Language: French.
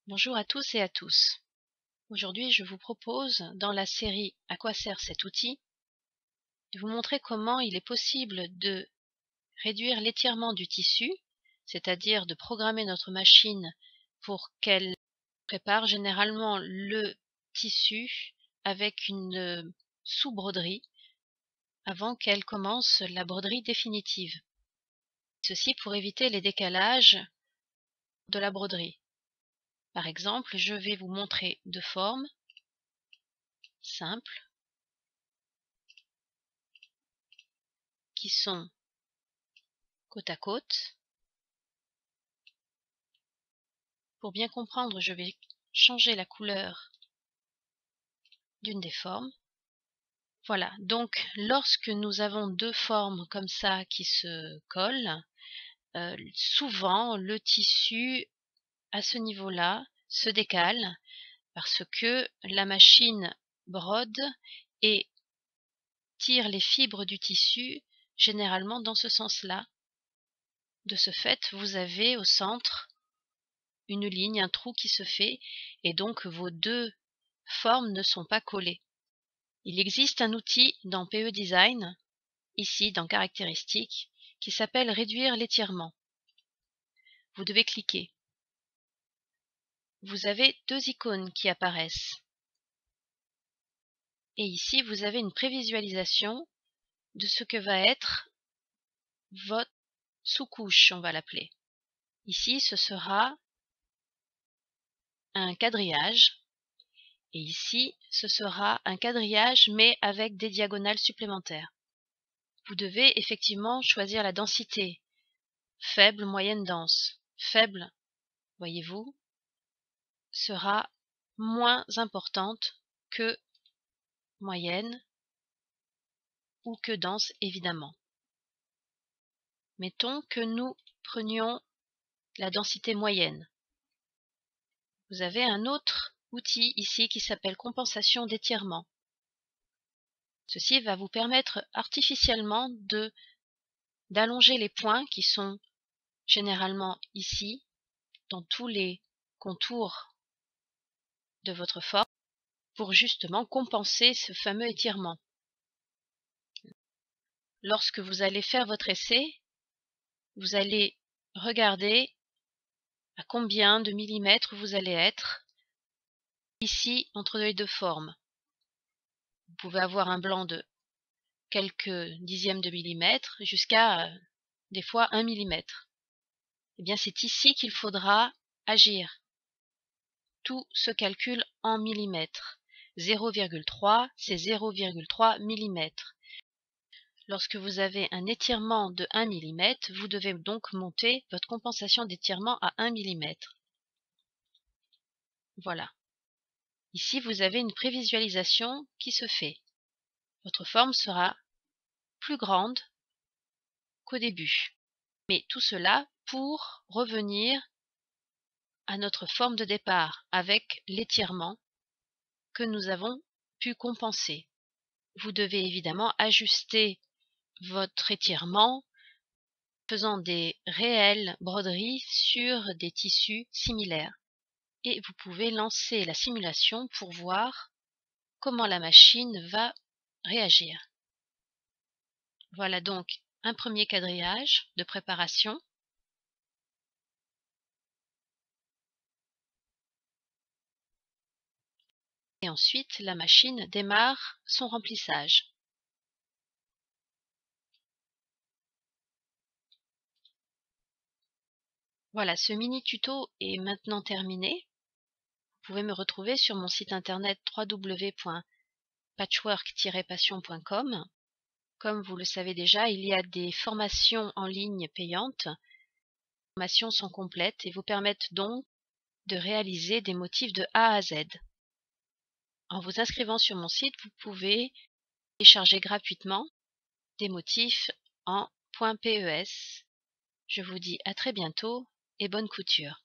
Bonjour à tous et à tous. Aujourd'hui, je vous propose, dans la série « À quoi sert cet outil ?», de vous montrer comment il est possible de réduire l'étirement du tissu, c'est-à-dire de programmer notre machine pour qu'elle prépare généralement le tissu avec une sous-broderie avant qu'elle commence la broderie définitive. Ceci pour éviter les décalages de la broderie. Par exemple, je vais vous montrer deux formes simples qui sont côte à côte. Pour bien comprendre, je vais changer la couleur d'une des formes. Voilà, donc lorsque nous avons deux formes comme ça qui se collent, souvent le tissu à ce niveau-là se décale parce que la machine brode et tire les fibres du tissu généralement dans ce sens-là. De ce fait, vous avez au centre une ligne, un trou qui se fait, et donc vos deux formes ne sont pas collées. Il existe un outil dans PE Design, ici dans Caractéristiques, qui s'appelle Réduire l'étirement. Vous devez cliquer. Vous avez deux icônes qui apparaissent. Et ici, vous avez une prévisualisation de ce que va être votre sous-couche, on va l'appeler. Ici, ce sera un quadrillage. Et ici, ce sera un quadrillage, mais avec des diagonales supplémentaires. Vous devez effectivement choisir la densité. Faible, moyenne, dense. Faible, voyez-vous, sera moins importante que moyenne ou que dense, évidemment. Mettons que nous prenions la densité moyenne. Vous avez un autre outil ici qui s'appelle compensation d'étirement. Ceci va vous permettre artificiellement d'allonger les points qui sont généralement ici, dans tous les contours de votre forme, pour justement compenser ce fameux étirement. Lorsque vous allez faire votre essai, vous allez regarder à combien de millimètres vous allez être ici entre les deux formes. Vous pouvez avoir un blanc de quelques dixièmes de millimètre jusqu'à des fois 1 millimètre. Eh bien, c'est ici qu'il faudra agir. Tout se calcule en millimètres. 0,3, c'est 0,3 millimètres. Lorsque vous avez un étirement de 1 mm, vous devez donc monter votre compensation d'étirement à 1 mm. Voilà. Ici, vous avez une prévisualisation qui se fait. Votre forme sera plus grande qu'au début. Mais tout cela pour revenir à notre forme de départ avec l'étirement que nous avons pu compenser. Vous devez évidemment ajuster votre étirement faisant des réelles broderies sur des tissus similaires. Et vous pouvez lancer la simulation pour voir comment la machine va réagir. Voilà donc un premier quadrillage de préparation. Et ensuite, la machine démarre son remplissage. Voilà, ce mini tuto est maintenant terminé. Vous pouvez me retrouver sur mon site internet www.patchwork-passion.com. Comme vous le savez déjà, il y a des formations en ligne payantes. Les formations sont complètes et vous permettent donc de réaliser des motifs de A à Z. En vous inscrivant sur mon site, vous pouvez télécharger gratuitement des motifs en .pes. Je vous dis à très bientôt et bonne couture.